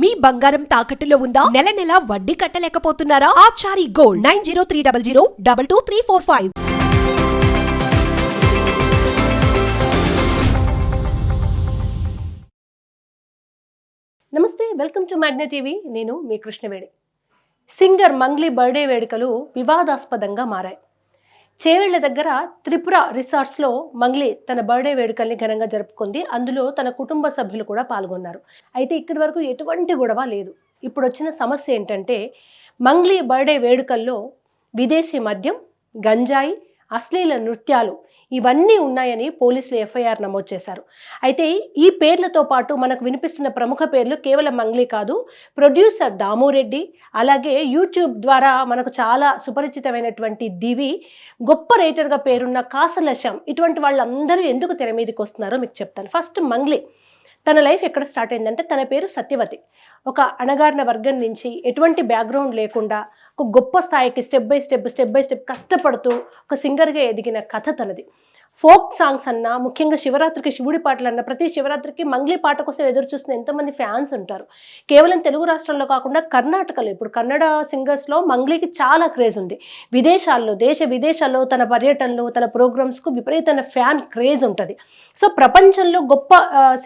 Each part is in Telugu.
మీ బంగారం తాకట్టులో ఉందా? నెల నెల వడ్డీ కట్టలేకపోతున్నారా? ఆచారి గోల్డ్ 9030022345. నమస్తే, వెల్కమ్ టు మ్యాగ్నా టీవీ. నేను మీ కృష్ణవేణి. సింగర్ మంగ్లీ బర్త్డే వేడుకలు వివాదాస్పదంగా మారాయి. చేవెళ్ల దగ్గర త్రిపుర రిసార్ట్స్లో మంగ్లీ తన బర్త్డే వేడుకల్ని ఘనంగా జరుపుకుంది. అందులో తన కుటుంబ సభ్యులు కూడా పాల్గొన్నారు. అయితే ఇక్కడి వరకు ఎటువంటి గొడవ లేదు. ఇప్పుడు వచ్చిన సమస్య ఏంటంటే, మంగ్లీ బర్త్డే వేడుకల్లో విదేశీ మద్యం, గంజాయి, అశ్లీల నృత్యాలు ఇవన్నీ ఉన్నాయని పోలీసులు ఎఫ్ఐఆర్ నమోదు చేశారు. అయితే ఈ పేర్లతో పాటు మనకు వినిపిస్తున్న ప్రముఖ పేర్లు కేవలం మంగ్లీ కాదు, ప్రొడ్యూసర్ దామోరెడ్డి, అలాగే యూట్యూబ్ ద్వారా మనకు చాలా సుపరిచితమైనటువంటి దివి, గొప్ప రైటర్గా పేరున్న కాసల శ్యామ్, ఇటువంటి వాళ్ళందరూ ఎందుకు తెర మీదకి వస్తున్నారో మీకు చెప్తాను. ఫస్ట్ మంగ్లీ తన లైఫ్ ఎక్కడ స్టార్ట్ అయిందంటే, తన పేరు సత్యవతి. ఒక అణగారిన వర్గం నుంచి ఎటువంటి బ్యాక్గ్రౌండ్ లేకుండా ఒక గొప్ప స్థాయికి స్టెప్ బై స్టెప్ కష్టపడుతూ ఒక సింగర్గా ఎదిగిన కథ తనది. ఫోక్ సాంగ్స్ అన్నా, ముఖ్యంగా శివరాత్రికి శివుడి పాటలు అన్నా, ప్రతి శివరాత్రికి మంగ్లీ పాట కోసం ఎదురు చూస్తున్న ఎంతోమంది ఫ్యాన్స్ ఉంటారు. కేవలం తెలుగు రాష్ట్రాల్లో కాకుండా కర్ణాటకలో, ఇప్పుడు కన్నడ సింగర్స్లో మంగ్లీకి చాలా క్రేజ్ ఉంది. విదేశాల్లో, దేశ విదేశాల్లో తన పర్యటనలు, తన ప్రోగ్రామ్స్కు విపరీతమైన ఫ్యాన్ క్రేజ్ ఉంటుంది. సో ప్రపంచంలో గొప్ప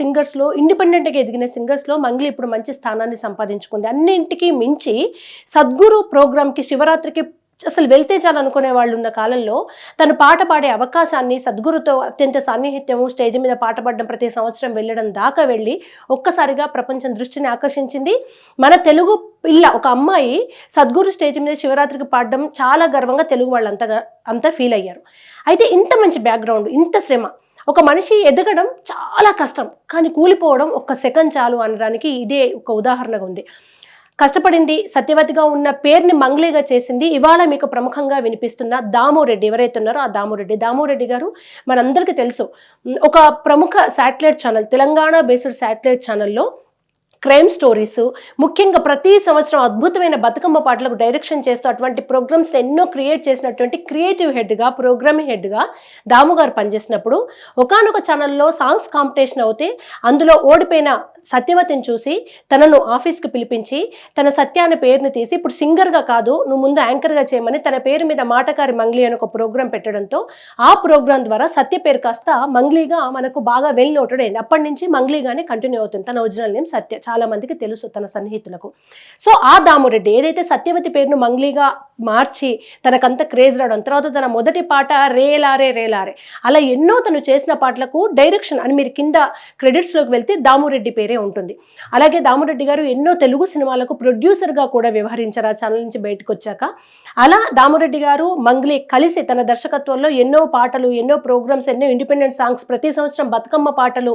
సింగర్స్లో, ఇండిపెండెంట్గా ఎదిగిన సింగర్స్లో మంగ్లీ ఇప్పుడు మంచి స్థానాన్ని సంపాదించుకుంది. అన్నింటికీ మించి సద్గురు ప్రోగ్రామ్కి, శివరాత్రికి అసలు వెళ్తే చాలు అనుకునే వాళ్ళు ఉన్న కాలంలో తను పాట పాడే అవకాశాన్ని, సద్గురుతో అత్యంత సాన్నిహిత్యము, స్టేజ్ మీద పాట పాడడం, ప్రతి సంవత్సరం వెళ్ళడం దాకా వెళ్ళి ఒక్కసారిగా ప్రపంచం దృష్టిని ఆకర్షించింది. మన తెలుగు పిల్ల, ఒక అమ్మాయి సద్గురు స్టేజ్ మీద శివరాత్రికి పాడడం చాలా గర్వంగా తెలుగు వాళ్ళు అంతా ఫీల్ అయ్యారు. అయితే ఇంత మంచి బ్యాక్గ్రౌండ్, ఇంత శ్రమ, ఒక మనిషి ఎదగడం చాలా కష్టం, కానీ కూలిపోవడం ఒక్క సెకండ్ చాలు అనడానికి ఇదే ఒక ఉదాహరణగా ఉంది. కష్టపడింది, సత్యవతిగా ఉన్న పేరుని మంగ్లీగా చేసింది. ఇవాళ మీకు ప్రముఖంగా వినిపిస్తున్న దామోరెడ్డి ఎవరైతే ఉన్నారో ఆ దామోరెడ్డి గారు మనందరికీ తెలుసు. ఒక ప్రముఖ satellite channel, Telangana based satellite ఛానల్లో క్రైమ్ స్టోరీస్, ముఖ్యంగా ప్రతి సంవత్సరం అద్భుతమైన బతుకమ్మ పాటలకు డైరెక్షన్ చేస్తూ అటువంటి ప్రోగ్రామ్స్ ఎన్నో క్రియేట్ చేసినటువంటి క్రియేటివ్ హెడ్గా, ప్రోగ్రామింగ్ హెడ్గా దాము గారు పనిచేసినప్పుడు ఒకానొక ఛానల్లో సాంగ్స్ కాంపిటీషన్ అవుతే అందులో ఓడిపోయిన సత్యవతిని చూసి తనను ఆఫీస్కి పిలిపించి తన సత్య అనే పేరుని తీసి, ఇప్పుడు సింగర్గా కాదు, నువ్వు ముందు యాంకర్గా చేయమని తన పేరు మీద మాటకారి మంగ్లీ అని ఒక ప్రోగ్రాం పెట్టడంతో ఆ ప్రోగ్రాం ద్వారా సత్య పేరు కాస్త మంగ్లీగా మనకు బాగా వెల్ నోటెడ్ అయింది. అప్పటి నుంచి మంగ్లీగానే కంటిన్యూ అవుతుంది. తన ఒరిజినల్ నేమ్ సత్య, చాలా మందికి తెలుసు తన సన్నిహితులకు. సో ఆ దామోరెడ్డి ఏదైతే సత్యవతి పేరును మంగ్లీగా మార్చి తనకంత క్రేజ్ రావడం, తర్వాత తన మొదటి పాట రేలారే అలా ఎన్నో తను చేసిన పాటలకు డైరెక్షన్ అని మీరు కింద క్రెడిట్స్లోకి వెళ్తే దామోరెడ్డి పేరే ఉంటుంది. అలాగే దామోరెడ్డి గారు ఎన్నో తెలుగు సినిమాలకు ప్రొడ్యూసర్గా కూడా వ్యవహరించారు ఆ ఛానల్ నుంచి బయటకు వచ్చాక. అలా దామోరెడ్డి గారు మంగ్లీ కలిసి తన దర్శకత్వంలో ఎన్నో పాటలు, ఎన్నో ప్రోగ్రామ్స్, ఎన్నో ఇండిపెండెంట్ సాంగ్స్, ప్రతి సంవత్సరం బతుకమ్మ పాటలు,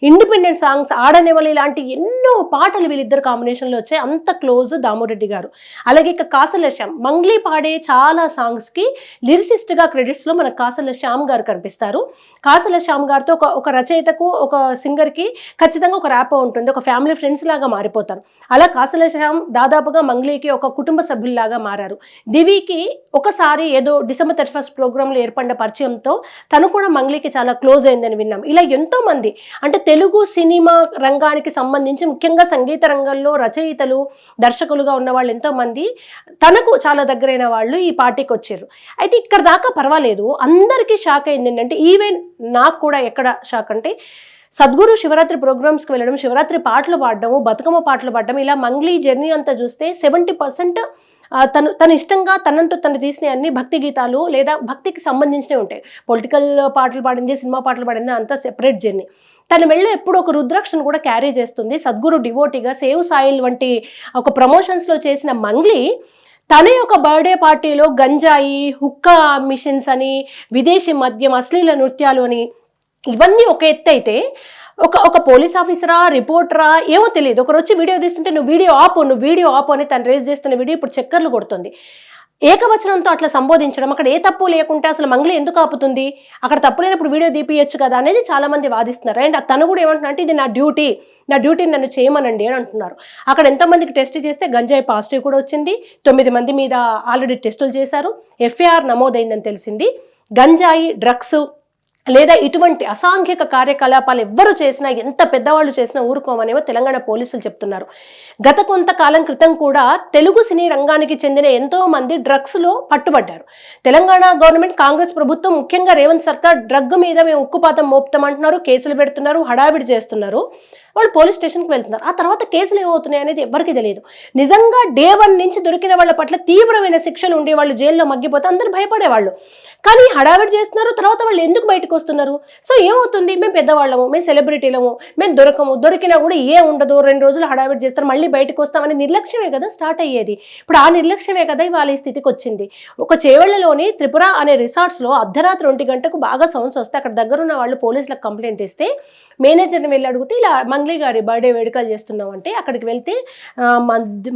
ఇండిపెండెంట్ సాంగ్స్, ఆడనేవలి లాంటి ఎన్నో పాటలు వీళ్ళిద్దరు కాంబినేషన్లో వచ్చాయి. అంత క్లోజ్ దామోరెడ్డి గారు. అలాగే ఇక కాసల శ్యామ్, మంగ్లీ పాడే చాలా సాంగ్స్కి లిరిసిస్ట్గా క్రెడిట్స్లో మనకు కాసల శ్యామ్ గారు కనిపిస్తారు. కాసల శ్యామ్ గారితో ఒక రచయితకు, ఒక సింగర్కి ఖచ్చితంగా ఒక ర్యాప్ ఉంటుంది, ఒక ఫ్యామిలీ ఫ్రెండ్స్ లాగా మారిపోతారు. అలా కాసల శ్యామ్ దాదాపుగా మంగ్లీకి ఒక కుటుంబ సభ్యుల్లాగా మారారు. దివికి ఒకసారి ఏదో డిసెంబర్ 31 ప్రోగ్రాంలో ఏర్పడిన పరిచయంతో తను కూడా మంగ్లీకి చాలా క్లోజ్ అయిందని విన్నాం. ఇలా ఎంతో మంది, అంటే తెలుగు సినిమా రంగానికి సంబంధించి ముఖ్యంగా సంగీత రంగంలో రచయితలు, దర్శకులుగా ఉన్న వాళ్ళు ఎంతో మంది తనకు చాలా దగ్గరైన వాళ్ళు ఈ పార్టీకి వచ్చారు. అయితే ఇక్కడ దాకా పర్వాలేదు, అందరికీ షాక్ అయింది ఏంటంటే, ఈవెన్ నాకు కూడా ఎక్కడ షాక్ అంటే, సద్గురు శివరాత్రి ప్రోగ్రామ్స్కి వెళ్ళడం, శివరాత్రి పాటలు పాడడము, బతుకమ్మ పాటలు పాడడం, ఇలా మంగ్లీ జర్నీ అంతా చూస్తే 70% తను ఇష్టంగా తనంటూ తను తీసిన అన్ని భక్తి గీతాలు లేదా భక్తికి సంబంధించినవి ఉంటాయి. పొలిటికల్ పాటలు పాడింది, సినిమా పాటలు పాడింది, అంతా సెపరేట్ జర్నీ. తన మెళ్ళో ఎప్పుడు ఒక రుద్రాక్షను కూడా క్యారీ చేస్తుంది. సద్గురు డివోటీగా సేవ్ సాయిల్ వంటి ఒక ప్రమోషన్స్లో చేసిన మంగ్లీ తన యొక్క బర్త్డే పార్టీలో గంజాయి, హుక్కా మిషన్స్ అని, విదేశీ మద్యం, అశ్లీల నృత్యాలు అని, ఇవన్నీ ఒక ఎత్తు అయితే ఒక పోలీస్ ఆఫీసరా, రిపోర్టరా ఏమో తెలియదు, ఒకరు వచ్చి వీడియో తీస్తుంటే నువ్వు వీడియో ఆపు అని తను రేజ్ చేస్తున్న వీడియో ఇప్పుడు చక్కర్లు కొడుతుంది. ఏకవచనంతో అట్లా సంబోధించడం, అక్కడ ఏ తప్పు లేకుంటే అసలు మంగ్లీ ఎందుకు ఆపుతుంది, అక్కడ తప్పు లేనప్పుడు వీడియో తీపియచ్చు కదా అనేది చాలా మంది వాదిస్తున్నారు. అండ్ తను కూడా ఏమంటున్నా అంటే, ఇది నా డ్యూటీని నన్ను చేయమనండి అని అంటున్నారు. అక్కడ ఎంతమందికి టెస్ట్ చేస్తే గంజాయి పాజిటివ్ కూడా వచ్చింది. 9 మంది మీద ఆల్రెడీ టెస్టులు చేశారు. ఎఫ్ఐఆర్ నమోదైందని తెలిసింది. గంజాయి, డ్రగ్స్, లేదా ఇటువంటి అసాంఘిక కార్యకలాపాలు ఎవ్వరు చేసినా, ఎంత పెద్దవాళ్ళు చేసినా ఊరుకోమనేమో తెలంగాణ పోలీసులు చెప్తున్నారు. గత కొంతకాలం క్రితం కూడా తెలుగు సినీ రంగానికి చెందిన ఎంతో మంది డ్రగ్స్లో పట్టుబడ్డారు. తెలంగాణ గవర్నమెంట్, కాంగ్రెస్ ప్రభుత్వం, ముఖ్యంగా రేవంత్ సర్కార్ డ్రగ్ మీద మేము ఉక్కుపాతం మోపుతామంటున్నారు, కేసులు పెడుతున్నారు, హడావిడి చేస్తున్నారు. వాళ్ళు పోలీస్ స్టేషన్కి వెళ్తున్నారు. ఆ తర్వాత కేసులు ఏమవుతున్నాయి అనేది ఎవరికి తెలియదు. నిజంగా డే 1 నుంచి దొరికిన వాళ్ళ పట్ల తీవ్రమైన శిక్షలు ఉండి వాళ్ళు జైల్లో మగ్గిపోతే అందరూ భయపడేవాళ్ళు. కానీ హడావిడి చేస్తున్నారు, తర్వాత వాళ్ళు ఎందుకు బయటకు వస్తున్నారు? సో ఏమవుతుంది, మేము పెద్దవాళ్ళము, మేము సెలబ్రిటీలము, మేము దొరికినా కూడా ఉండదు, 2 రోజులు హడావిడి చేస్తారు, మళ్ళీ బయటకు వస్తామని నిర్లక్ష్యమే కదా స్టార్ట్ అయ్యేది. ఇప్పుడు ఆ నిర్లక్ష్యమే కదా ఇవాళ ఈ స్థితికి వచ్చింది. ఒక చేవెళ్లలోని త్రిపుర అనే రిసార్ట్స్లో అర్ధరాత్రి 1 గంటకు బాగా సౌండ్స్ వస్తే అక్కడ దగ్గరున్న వాళ్ళు పోలీసులకు కంప్లైంట్ ఇస్తే మేనేజర్ని వెళ్ళి అడిగితే ఇలా మంగ్లీ గారి బర్త్డే వేడుకలు చేస్తున్నాం అంటే అక్కడికి వెళ్తే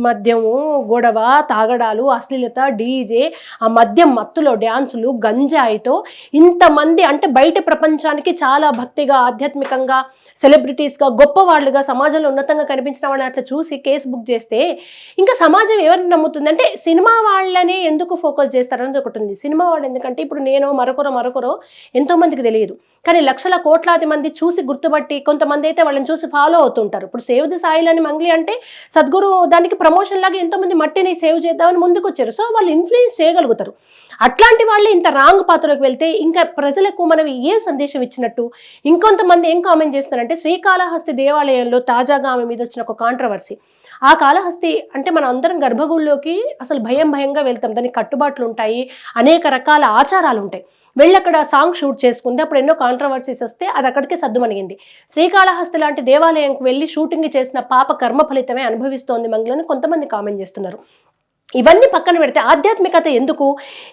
మద్యము, గొడవ, తాగడాలు, అశ్లీలత, డీజే, ఆ మద్యం మత్తులో డ్యాన్సులు, గంజాయితో ఇంతమంది అంటే బయట ప్రపంచానికి చాలా భక్తిగా, ఆధ్యాత్మికంగా, సెలబ్రిటీస్గా, గొప్పవాళ్ళుగా, సమాజంలో ఉన్నతంగా కనిపించిన వాళ్ళని అట్లా చూసి కేసు బుక్ చేస్తే ఇంకా సమాజం ఎవరిని నమ్ముతుంది? అంటే సినిమా వాళ్ళనే ఎందుకు ఫోకస్ చేస్తారనేది ఒకటి ఉంది. సినిమా వాళ్ళు ఎందుకంటే ఇప్పుడు నేను మరొకరో ఎంతోమందికి తెలియదు, కానీ లక్షల కోట్లాది మంది చూసి గుర్తుపట్టి, కొంతమంది అయితే వాళ్ళని చూసి ఫాలో అవుతుంటారు. ఇప్పుడు సేవ్ ది సాయిల్ అని మంగ్లీ అంటే సద్గురు దానికి ప్రమోషన్ లాగా ఎంతోమంది మట్టిని సేవ్ చేద్దామని ముందుకు వచ్చారు. సో వాళ్ళు ఇన్ఫ్లుయెన్స్ చేయగలుగుతారు. అట్లాంటి వాళ్ళు ఇంత రాంగ్ పాత్రలోకి వెళ్తే ఇంకా ప్రజలకు మనం ఏ సందేశం ఇచ్చినట్టు? ఇంకొంతమంది ఏం కామెంట్ చేస్తున్నారంటే శ్రీకాళహస్తి దేవాలయంలో తాజాగా ఆమె మీద వచ్చిన ఒక కాంట్రవర్సీ. ఆ కాళహస్తి అంటే మనం అందరం గర్భగుడిలోకి అసలు భయంగా వెళ్తాం, దానికి కట్టుబాట్లు ఉంటాయి, అనేక రకాల ఆచారాలు ఉంటాయి. వెళ్ళి అక్కడ సాంగ్ షూట్ చేసుకుంది. అప్పుడు ఎన్నో కాంట్రవర్సీస్ వస్తే అది అక్కడికే సద్దుమణిగింది. శ్రీకాళహస్తి లాంటి దేవాలయంకి వెళ్ళి షూటింగ్ చేసిన పాప కర్మ ఫలితమే అనుభవిస్తోంది మంగ్లని కొంతమంది కామెంట్ చేస్తున్నారు. ఇవన్నీ పక్కన పెడితే ఆధ్యాత్మికత ఎందుకు?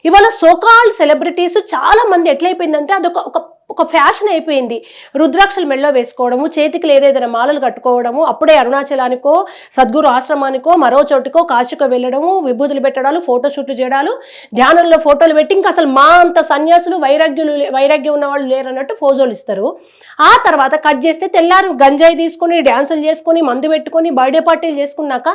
ఇవాళ సోకాల్డ్ సెలబ్రిటీస్ చాలా మంది ఎట్లయిపోయిందంటే అదొక ఒక ఫ్యాషన్ అయిపోయింది. రుద్రాక్షలు మెళ్ళో వేసుకోవడము, చేతికి ఏదైనా మాలలు కట్టుకోవడము, అప్పుడే అరుణాచలానికో, సద్గురు ఆశ్రమానికో, మరో చోటుకో, కాశీకో వెళ్ళడము, విభూతులు పెట్టడాలు, ఫోటోషూట్లు చేయడాలు, ధ్యానంలో ఫోటోలు పెట్టి ఇంకా అసలు మా అంత సన్యాసులు వైరాగ్యం ఉన్న వాళ్ళు లేరన్నట్టు ఫోజోలు ఇస్తారు. ఆ తర్వాత కట్ చేస్తే తెల్లారు గంజాయి తీసుకొని, డ్యాన్సులు చేసుకొని, మందు పెట్టుకొని, బర్త్డే పార్టీలు చేసుకున్నాక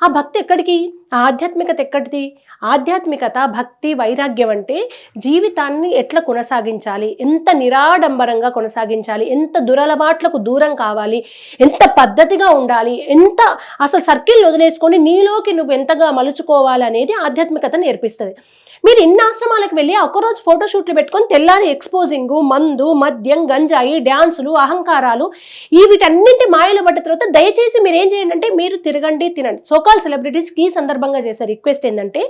ఆ భక్తి ఎక్కడికి? ఆధ్యాత్మికత ఎక్కడిది? ఆధ్యాత్మికత, భక్తి, వైరాగ్యం అంటే జీవితాన్ని ఎట్లా కొనసాగించాలి, ఎంత నిరాడంబరంగా కొనసాగించాలి, ఎంత దురలవాట్లకు దూరం కావాలి, ఎంత పద్ధతిగా ఉండాలి, ఎంత అసలు సర్కిల్ వదిలేసుకొని నీలోకి నువ్వు ఎంతగా మలుచుకోవాలి అనేది ఆధ్యాత్మికత నేర్పిస్తుంది. మీరు ఇన్ని ఆశ్రమాలకు వెళ్ళి ఒకరోజు ఫోటోషూట్లు పెట్టుకొని తెల్లారి ఎక్స్పోజింగ్, మందు, మద్యం, గంజాయి, డ్యాన్సులు, అహంకారాలు వీటన్నింటి మాయలు పడ్డ తర్వాత దయచేసి మీరు ఏం చేయండి అంటే మీరు తిరగండి, తినండి. సోకాల్ సెలబ్రిటీస్కి ఈ సందర్భంగా చేసే రిక్వెస్ట్ ఏంటంటే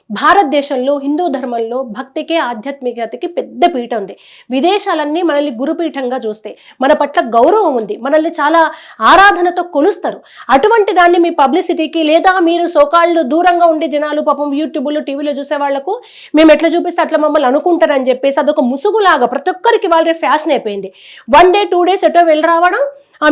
భారతదేశంలో హిందూ ధర్మంలో భక్తికి, ఆధ్యాత్మికతకి పెద్ద పీఠ ఉంది. విదేశాలన్నీ మనల్ని గురుపీఠంగా చూస్తాయి, మన పట్ల గౌరవం ఉంది, మనల్ని చాలా ఆరాధనతో కొలుస్తారు. అటువంటి దాన్ని మీ పబ్లిసిటీకి లేదా మీరు సోకాళ్ళు దూరంగా ఉండే జనాలు పాపం యూట్యూబ్లో, టీవీలో చూసే వాళ్లకు మేము ఎట్లా చూపిస్తే అట్లా మమ్మల్ని అనుకుంటారని చెప్పేసి అదొక ముసుగులాగా ప్రతి ఒక్కరికి వాళ్ళ ఫ్యాషన్ అయిపోయింది. 1 day 2 days ఎటో వెళ్ళి రావడం,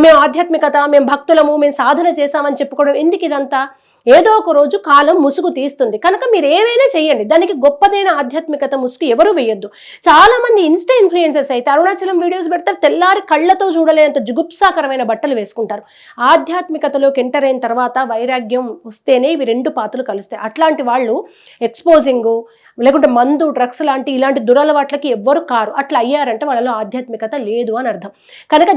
మేము ఆధ్యాత్మికత, మేము భక్తులము, మేము సాధన చేశామని చెప్పుకోవడం. ఎందుకు ఇదంతా? ఏదో ఒక రోజు కాలం ముసుగు తీస్తుంది కనుక మీరు ఏమైనా చేయండి, దానికి గొప్పదైన ఆధ్యాత్మికత ముసుగు ఎవరు వేయొద్దు. చాలా మంది ఇన్స్టా ఇన్ఫ్లుయెన్సర్స్ అయితే అరుణాచలం వీడియోస్ పెడతారు, తెల్లారి కళ్ళతో చూడలేనంత జుగుప్సాకరమైన బట్టలు వేసుకుంటారు. ఆధ్యాత్మికతలోకి ఎంటర్ అయిన తర్వాత వైరాగ్యం వస్తేనే ఇవి 2 పాత్రలు కలుస్తాయి. అట్లాంటి వాళ్ళు ఎక్స్పోజింగ్, లేకుంటే మందు, డ్రగ్స్ లాంటి ఇలాంటి దురలవాట్లకి ఎవ్వరు కారు. అట్లా అయ్యారంటే వాళ్ళలో ఆధ్యాత్మికత లేదు అని అర్థం. కనుక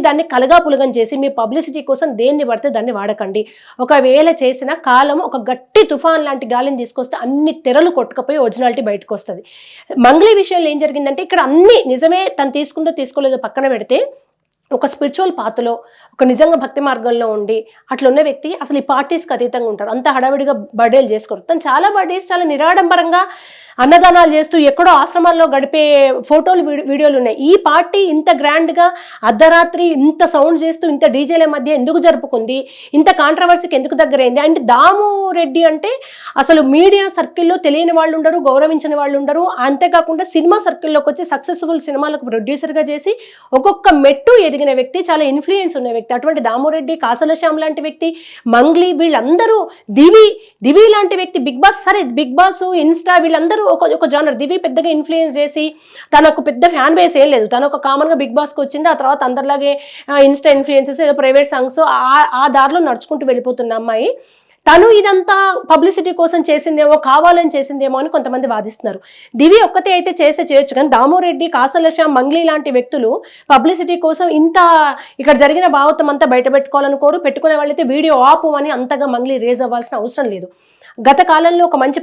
దాన్ని కలగాపులగం చేసి మీ పబ్లిసిటీ కోసం దేన్ని పడితే దాన్ని వాడకండి. ఒకవేళ చేసిన కాలం ఒక గట్టి తుఫాన్ లాంటి గాలిని తీసుకొస్తే అన్ని తెరలు కొట్టుకపోయి ఒరిజినాలిటీ బయటకు వస్తుంది. మంగ్లీ విషయంలో ఏం జరిగిందంటే ఇక్కడ అన్ని నిజమే, తను తీసుకుందో తీసుకోలేదో పక్కన పెడితే ఒక స్పిరిచువల్ పాత్రలో, ఒక నిజంగా భక్తి మార్గంలో ఉండి అట్లా ఉన్న వ్యక్తి అసలు ఈ పార్టీస్కి అతీతంగా ఉంటారు. అంత హడావిడిగా బర్త్డేలు చేసుకోరు. తను చాలా బర్త్డేస్ చాలా నిరాడంబరంగా అన్నదానాలు చేస్తూ ఎక్కడో ఆశ్రమాల్లో గడిపే ఫోటోలు, వీడియోలు ఉన్నాయి. ఈ పార్టీ ఇంత గ్రాండ్గా అర్ధరాత్రి ఇంత సౌండ్ చేస్తూ ఇంత డీజేల మధ్య ఎందుకు జరుపుకుంది, ఇంత కాంట్రవర్సీకి ఎందుకు దగ్గరైంది? అండ్ దాము రెడ్డి అంటే అసలు మీడియా సర్కిల్లో తెలియని వాళ్ళు ఉండరు, గౌరవించని వాళ్ళు ఉండరు. అంతేకాకుండా సినిమా సర్కిల్లోకి వచ్చి సక్సెస్ఫుల్ సినిమాలకు ప్రొడ్యూసర్గా చేసి ఒక్కొక్క మెట్టు ఎదిగిన వ్యక్తి, చాలా ఇన్ఫ్లుయెన్స్ ఉన్న వ్యక్తి. అటువంటి దామురెడ్డి, కాసల శ్యామ్ లాంటి వ్యక్తి, మంగ్లీ, వీళ్ళందరూ, దివి లాంటి వ్యక్తి, బిగ్ బాస్, ఇన్స్టా, వీళ్ళందరూ ఒక జానర్. దివి పెద్దగా ఇన్ఫ్లుయెన్స్ చేసి తనకు పెద్ద ఫ్యాన్ బేస్ ఏం లేదు. తను ఒక కామన్గా బిగ్ బాస్కి వచ్చింది, ఆ తర్వాత అందరిలాగే ఇన్స్టా ఇన్ఫ్లుయెన్సెస్, ఏదో ప్రైవేట్ సాంగ్స్ ఆ దారిలో నడుచుకుంటూ వెళ్ళిపోతున్న అమ్మాయి. తను ఇదంతా పబ్లిసిటీ కోసం చేసిందేమో, కావాలని చేసిందేమో అని కొంతమంది వాదిస్తున్నారు. దివి ఒక్కతే అయితే చేయొచ్చు, కానీ దామోరెడ్డి, కాసలశ, మంగ్లీ లాంటి వ్యక్తులు పబ్లిసిటీ కోసం ఇంత ఇక్కడ జరిగిన భావతం అంతా బయట పెట్టుకోవాలనుకోరు. పెట్టుకునే వాళ్ళైతే వీడియో ఆపు అని అంతగా మంగ్లీ రేజ్ అవ్వాల్సిన అవసరం లేదు. గత కాలంలో ఒక మంచి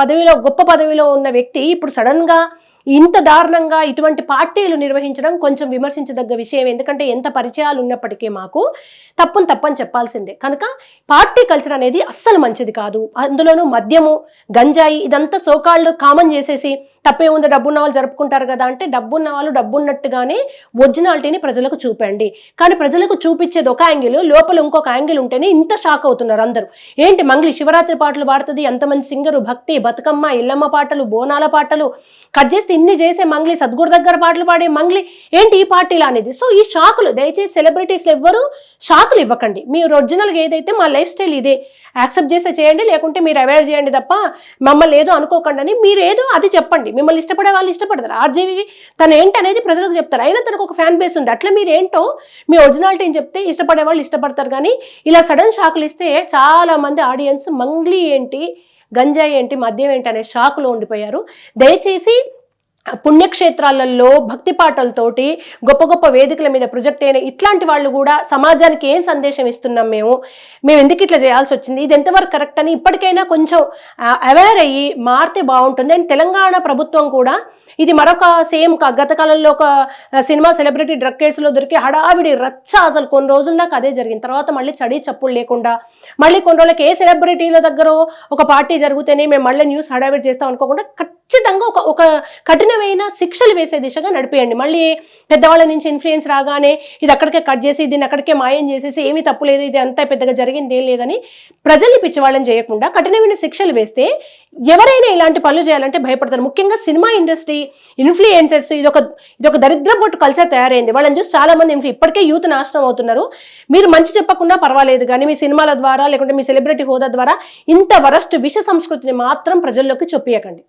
పదవిలో గొప్ప పదవిలో ఉన్న వ్యక్తి ఇప్పుడు సడన్ గా ఇంత దారుణంగా ఇటువంటి పార్టీలు నిర్వహించడం కొంచెం విమర్శించదగ్గ విషయం. ఎందుకంటే ఎంత పరిచయాలు ఉన్నప్పటికీ మాకు తప్పని చెప్పాల్సిందే. కనుక పార్టీ కల్చర్ అనేది అస్సలు మంచిది కాదు. అందులోనూ మద్యము, గంజాయి ఇదంతా సోకాళ్ళు కామన్ చేసేసి తప్పే ఉంది, డబ్బున్న వాళ్ళు జరుపుకుంటారు కదా అంటే, డబ్బున్న వాళ్ళు డబ్బున్నట్టుగానే ఒరిజినాలిటీని ప్రజలకు చూపండి. కానీ ప్రజలకు చూపించేది ఒక యాంగిల్, లోపల ఇంకొక యాంగిల్ ఉంటేనే ఇంత షాక్ అవుతున్నారు అందరూ. ఏంటి మంగ్లీ శివరాత్రి పాటలు పాడుతుంది, ఎంతమంది సింగరు, భక్తి, బతుకమ్మ, ఇల్లమ్మ పాటలు, బోనాల పాటలు కట్ చేస్తే ఇన్ని చేసే మంగ్లీ, సద్గురు దగ్గర పాటలు పాడే మంగ్లీ ఏంటి ఈ పార్టీలు అనేది. సో ఈ షాకులు దయచేసి సెలబ్రిటీస్ ఎవ్వరు షాకులు ఇవ్వకండి. మీరు ఒరిజినల్గా ఏదైతే మా లైఫ్ స్టైల్ ఇదే, యాక్సెప్ట్ చేస్తే చేయండి, లేకుంటే మీరు అవాయిడ్ చేయండి తప్ప మమ్మల్ని ఏదో అనుకోకండి అని మీరు ఏదో అది చెప్పండి. మిమ్మల్ని ఇష్టపడే వాళ్ళు ఇష్టపడతారు. ఆర్జీవి తను ఏంటనేది ప్రజలకు చెప్తారు. అయినా తనకు ఒక ఫ్యాన్ బేస్ ఉంది. అట్లా మీరు ఏంటో మీ ఒరిజినాలిటీని చెప్తే ఇష్టపడే వాళ్ళు ఇష్టపడతారు. కానీ ఇలా సడన్ షాకులు ఇస్తే చాలా మంది ఆడియన్స్ మంగ్లీ ఏంటి, గంజాయి ఏంటి, మద్యం ఏంటి అనే షాకులో ఉండిపోయారు. దయచేసి పుణ్యక్షేత్రాలలో భక్తి పాటలతోటి గొప్ప గొప్ప వేదికల మీద ప్రొజెక్ట్ అయిన ఇట్లాంటి వాళ్ళు కూడా సమాజానికి ఏం సందేశం ఇస్తున్నాం, మేము ఎందుకు ఇట్లా చేయాల్సి వచ్చింది, ఇది ఎంతవరకు కరెక్ట్ అని ఇప్పటికైనా కొంచెం అవేర్ అయ్యి మారితే బాగుంటుంది. అండ్ తెలంగాణ ప్రభుత్వం కూడా ఇది మరొక సేమ్ గత కాలంలో ఒక సినిమా సెలబ్రిటీ డ్రగ్ కేసులో దొరికి హడావిడి రచ్చ, అసలు కొన్ని రోజుల దాకా అదే జరిగింది. తర్వాత మళ్ళీ చడి చప్పులు లేకుండా మళ్ళీ కొన్ని రోజులకి ఏ సెలబ్రిటీల దగ్గర ఒక పార్టీ జరిగితేనే మేము మళ్ళీ న్యూస్ హడావిడి చేస్తాం అనుకోకుండా ఖచ్చితంగా ఒక కఠినమైన శిక్షలు వేసే దిశగా నడిపేయండి. మళ్ళీ పెద్దవాళ్ళ నుంచి ఇన్ఫ్లుయెన్స్ రాగానే ఇది అక్కడికే కట్ చేసి దీన్ని అక్కడికే మాయం చేసేసి ఏమీ తప్పు లేదు, ఇది అంతా పెద్దగా జరిగింది ఏం లేదని ప్రజల్ని పిచ్చివాళ్ళని చేయకుండా కఠినమైన శిక్షలు వేస్తే ఎవరైనా ఇలాంటి పనులు చేయాలంటే భయపడతారు. ముఖ్యంగా సినిమా ఇండస్ట్రీ, ఇన్ఫ్లుయెన్సర్స్, ఇదొక దరిద్రపొట్టు కల్చర్ తయారైంది. వాళ్ళని చూసి చాలా మంది ఇప్పటికే యూత్ నాశనం అవుతున్నారు. మీరు మంచి చెప్పకుండా పర్వాలేదు, కానీ మీ సినిమాల ద్వారా లేకుంటే మీ సెలబ్రిటీ హోదా ద్వారా ఇంత వరస్ట్ విష సంస్కృతిని మాత్రం ప్రజల్లోకి చొప్పియకండి.